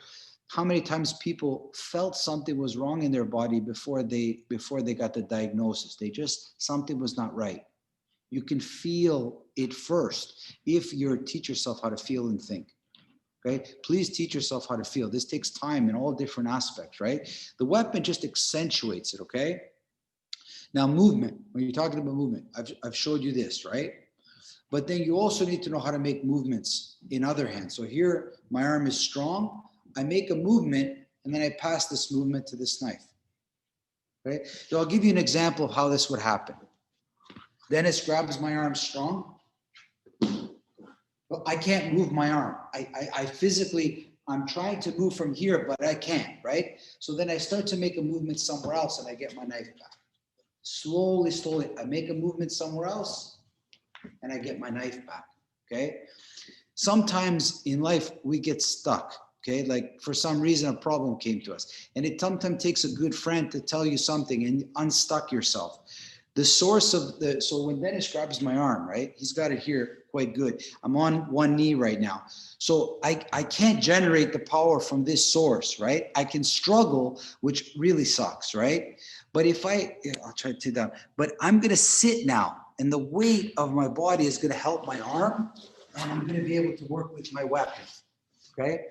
How many times people felt something was wrong in their body before they got the diagnosis? Something was not right. You can feel it first if you teach yourself how to feel and think. Okay, please teach yourself how to feel. This takes time in all different aspects, right? The weapon just accentuates it. Okay. Now, movement. When you're talking about movement, I've showed you this, right? But then you also need to know how to make movements in other hands. So here, my arm is strong. I make a movement, and then I pass this movement to this knife. Okay. So I'll give you an example of how this would happen. Dennis grabs my arm strong. But I can't move my arm. I physically, I'm trying to move from here, but I can't, right? So then I start to make a movement somewhere else and I get my knife back. Slowly, I make a movement somewhere else and I get my knife back, okay? Sometimes in life we get stuck, okay? Like for some reason a problem came to us, and it sometimes takes a good friend to tell you something and unstuck yourself. The source of so when Dennis grabs my arm, right, he's got it here quite good. I'm on one knee right now. So I can't generate the power from this source, right? I can struggle, which really sucks, right? But I'll try to take down, but I'm going to sit now, and the weight of my body is going to help my arm, and I'm going to be able to work with my weapon, okay?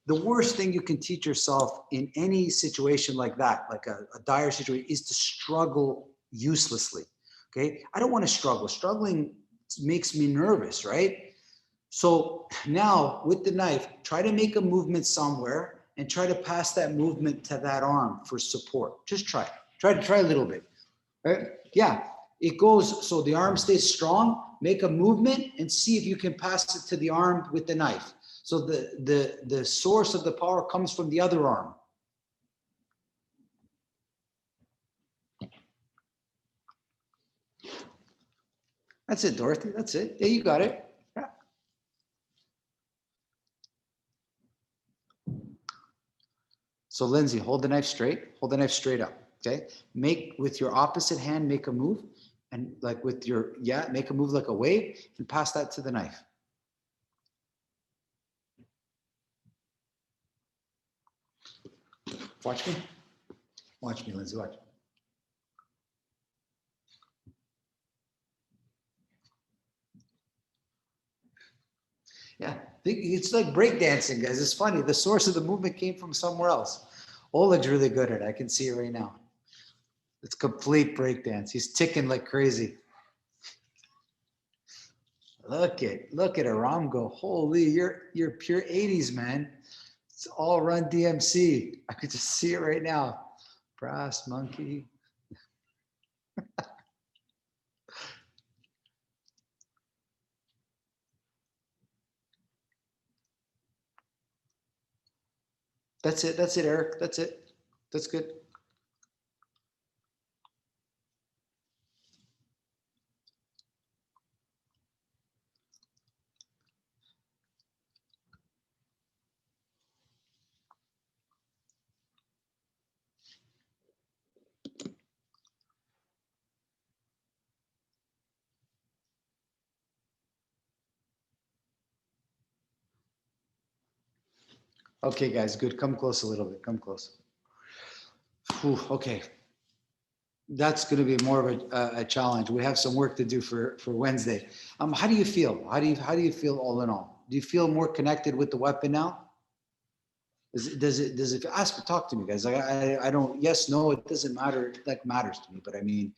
The worst thing you can teach yourself in any situation like that, like a dire situation, is to struggle uselessly. Okay. I don't want to struggle. Struggling makes me nervous, right? So now with the knife, try to make a movement somewhere and try to pass that movement to that arm for support. Just try a little bit. Right? Yeah. It goes, so the arm stays strong, make a movement and see if you can pass it to the arm with the knife. So the source of the power comes from the other arm. That's it, Dorothy. That's it. Yeah, you got it. Yeah. So Lindsay, hold the knife straight. Hold the knife straight up. Okay. Make with your opposite hand, make a move. And like with your, make a move like a wave and pass that to the knife. Watch me. Watch me, Lindsay. Watch. Yeah, it's like breakdancing, guys. It's funny. The source of the movement came from somewhere else. Oleg's really good at it. I can see it right now. It's complete breakdance. He's ticking like crazy. Look at Aram go. Holy, you're pure 80s, man. It's all Run DMC. I could just see it right now. Brass monkey. That's it, Eric. That's it. That's good. Okay, guys, good. Come close a little bit. Come close. Whew, okay. That's going to be more of a challenge. We have some work to do for Wednesday. How do you feel? How do you feel all in all? Do you feel more connected with the weapon now? Does it talk to me, guys? I don't, yes, no, it doesn't matter. That matters to me, but I mean,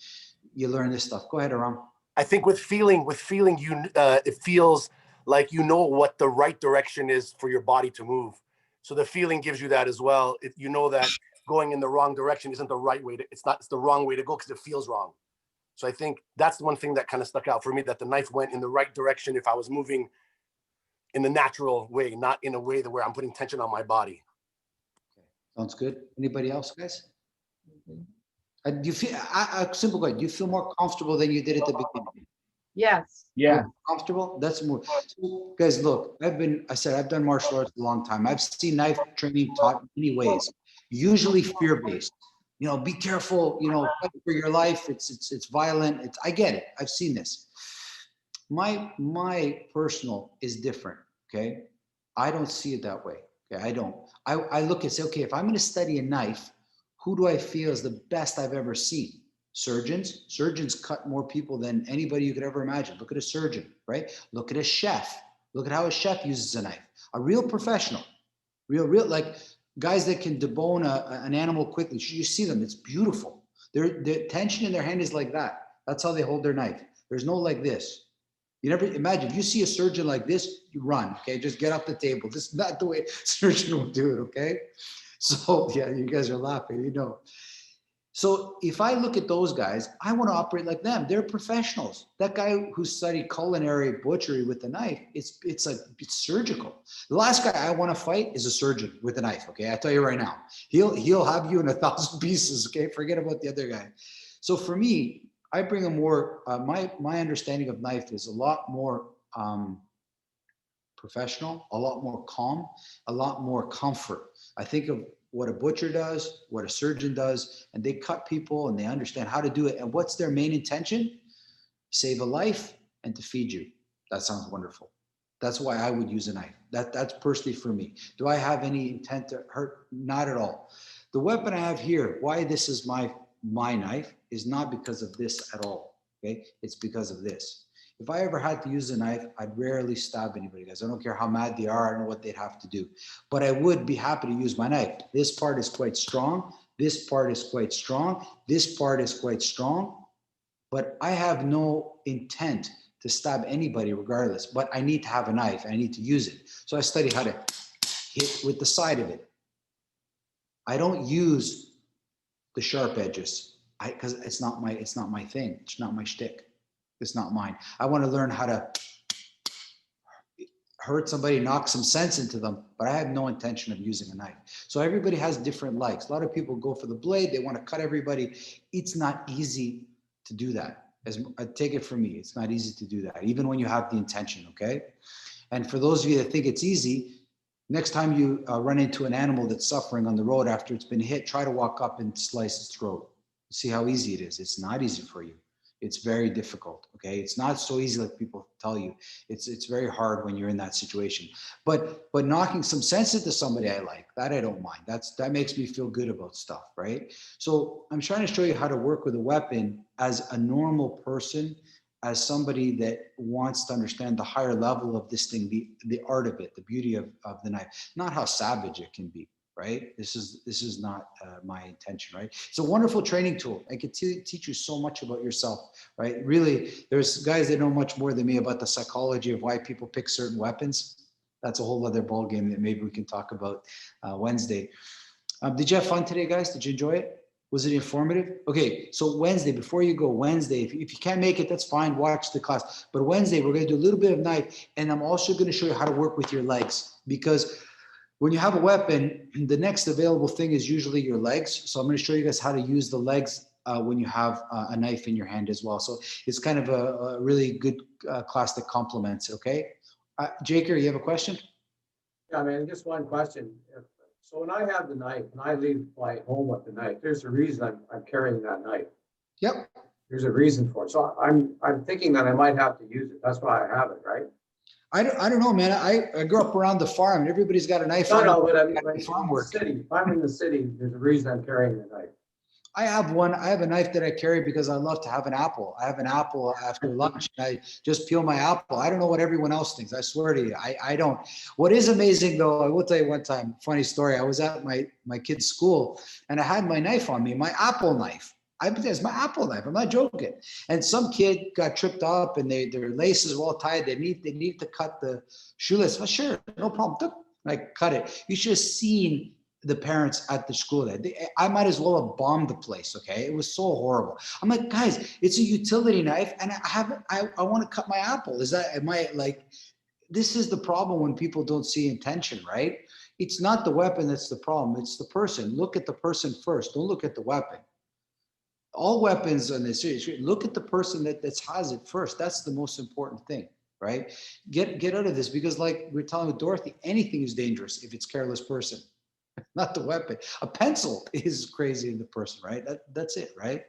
you learn this stuff. Go ahead, Aram. I think with feeling, you it feels like you know what the right direction is for your body to move. So the feeling gives you that as well. You know that going in the wrong direction isn't the right way to. It's the wrong way to go because it feels wrong. So I think that's the one thing that kind of stuck out for me, that the knife went in the right direction if I was moving in the natural way, not in a way where I'm putting tension on my body. Okay. Sounds good. Anybody else, guys? Do you feel, simple question, do you feel more comfortable than you did at the beginning? Yes. Yeah. Comfortable? That's more. So, guys, look, I've done martial arts a long time. I've seen knife training taught many ways, usually fear-based. You know, be careful, you know, fight for your life. It's violent. I get it. I've seen this. My personal is different. Okay. I don't see it that way. Okay. I don't. I look and say, okay, if I'm going to study a knife, who do I feel is the best I've ever seen? Surgeons. Surgeons cut more people than anybody you could ever imagine. Look at a surgeon, right? Look at a chef. Look at how a chef uses a knife. A real professional, real, like guys that can debone an animal quickly. You see them, it's beautiful. The tension in their hand is like that. That's how they hold their knife. There's no like this. You never imagine, if you see a surgeon like this, you run, okay? Just get off the table. This is not the way a surgeon will do it, okay? So yeah, you guys are laughing, you know. So if I look at those guys, I want to operate like them. They're professionals. That guy who studied culinary butchery with a knife, it's surgical. The last guy I want to fight is a surgeon with a knife. Okay, I tell you right now, he'll have you in 1,000 pieces. Okay, forget about the other guy. So for me, I bring a more my understanding of knife is a lot more professional, a lot more calm, a lot more comfort. I think of what a butcher does, what a surgeon does, and they cut people and they understand how to do it. And what's their main intention? Save a life and to feed you. That sounds wonderful. That's why I would use a knife. That's personally for me. Do I have any intent to hurt? Not at all. The weapon I have here, why this is my knife, is not because of this at all. Okay, it's because of this. If I ever had to use a knife, I'd rarely stab anybody, guys. I don't care how mad they are. I don't know what they'd have to do. But I would be happy to use my knife. This part is quite strong. This part is quite strong. This part is quite strong. But I have no intent to stab anybody regardless. But I need to have a knife. I need to use it. So I study how to hit with the side of it. I don't use the sharp edges because it's not my thing. It's not my shtick. It's not mine. I want to learn how to hurt somebody, knock some sense into them, but I have no intention of using a knife. So everybody has different likes. A lot of people go for the blade. They want to cut everybody. It's not easy to do that. Take it from me. It's not easy to do that, even when you have the intention, okay? And for those of you that think it's easy, next time you run into an animal that's suffering on the road after it's been hit, try to walk up and slice its throat. See how easy it is. It's not easy for you. It's very difficult, okay? It's not so easy like people tell you. It's very hard when you're in that situation. But knocking some sense into somebody I like, that I don't mind. That makes me feel good about stuff, right? So I'm trying to show you how to work with a weapon as a normal person, as somebody that wants to understand the higher level of this thing, the art of it, the beauty of the knife, not how savage it can be, right? This is not my intention, right? It's a wonderful training tool. I could teach you so much about yourself, right? Really, there's guys that know much more than me about the psychology of why people pick certain weapons. That's a whole other ball game that maybe we can talk about Wednesday. Did you have fun today, guys? Did you enjoy it? Was it informative? Okay, so Wednesday, before you go, Wednesday, if you can't make it, that's fine, watch the class. But Wednesday, we're gonna do a little bit of knife, and I'm also gonna show you how to work with your legs, because when you have a weapon, the next available thing is usually your legs. So I'm gonna show you guys how to use the legs when you have a knife in your hand as well. So it's kind of a really good class that complements it, okay? Jaker, you have a question? Yeah, man, just one question. So when I have the knife and I leave my home with the knife, there's a reason I'm carrying that knife. Yep. There's a reason for it. So I'm thinking that I might have to use it. That's why I have it, right? I don't know, man. I grew up around the farm and everybody's got a knife. No, on no, them. but I mean, like, Farm in the work. city, if I'm in the city, there's a reason I'm carrying the knife. I have one. I have a knife that I carry because I love to have an apple. I have an apple after lunch. And I just peel my apple. I don't know what everyone else thinks. I swear to you, I don't. What is amazing though, I will tell you one time, funny story. I was at my kid's school and I had my knife on me, my apple knife. It's my apple knife. I'm not joking. And some kid got tripped up and their laces were all tied. They need to cut the shoelace. Well, sure, no problem. I cut it. You should have seen the parents at the school there. I might as well have bombed the place. Okay, it was so horrible. I'm like, guys, it's a utility knife, and I want to cut my apple. Am I like? This is the problem when people don't see intention, right? It's not the weapon that's the problem. It's the person. Look at the person first. Don't look at the weapon. All weapons on this series, look at the person that has it first. That's the most important thing, right? Get out of this, because like we're telling with Dorothy, anything is dangerous if it's careless person. Not the weapon. A pencil is crazy in the person, right? That's it, right?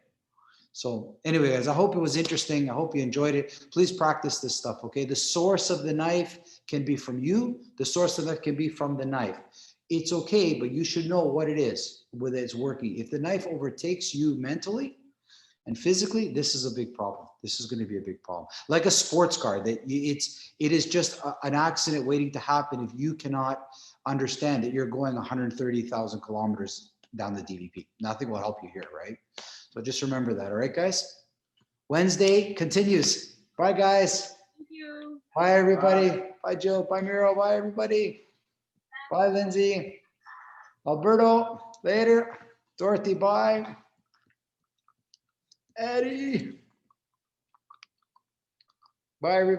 So anyway, guys, I hope it was interesting. I hope you enjoyed it. Please practice this stuff, okay? The source of the knife can be from you. The source of that can be from the knife. It's okay, but you should know what it is, whether it's working. If the knife overtakes you mentally and physically, this is a big problem. This is going to be a big problem. Like a sports car, it is just an accident waiting to happen if you cannot understand that you're going 130,000 kilometers down the DVP. Nothing will help you here, right? So just remember that. All right, guys? Wednesday continues. Bye, guys. Thank you. Bye, everybody. Bye, Joe. Bye, Miro. Bye, everybody. Bye, Lindsay. Alberto, later. Dorothy, bye. Eddie. Bye, everybody.